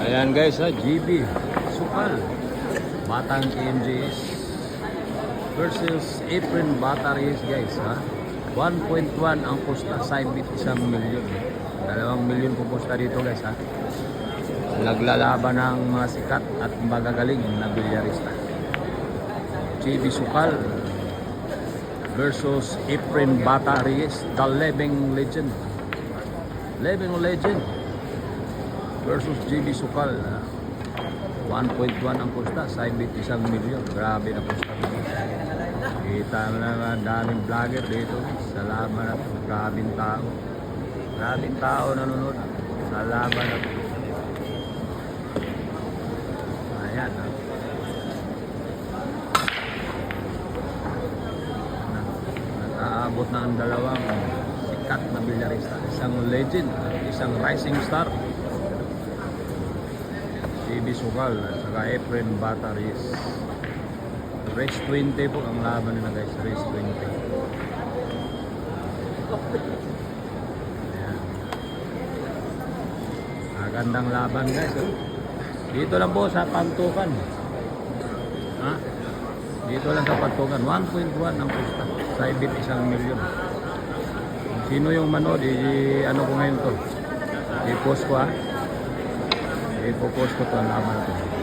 Ayan guys ha, GB Sukal Batang KMJS versus Apron Batteries guys ha. 1.1 ang pusta, side bit 1 milyon. 2 milyon po pusta dito guys ha. Naglalaban ng mga sikat at magagaling na bilyarista. GB Sukal versus Apron Batteries, the living legend. Living legend versus GB Sukal. 1.1 ang pusta, side bit 1 milyon. Grabe na pusta dito. Kita na daming vlogger dito sa laban na ito. Grabing tao. Grabing tao nanonood sa laban na ito. Ayan ha. Nataabot na ang dalawang sikat na bilyarista. Isang legend at isang rising star. GB Sukal at saka Apron Batteries. Race 20 po ang laban nila guys. Race 20. Ayan. Magandang laban guys. Dito lang po sa Pantukan. Ha? Dito lang sa Pantukan. 1.1 ang pusta. Side bit 1 milyon. Sino yung manood? Ano ko ngayon to? I-post ko ha. I-post ko to ang laban to.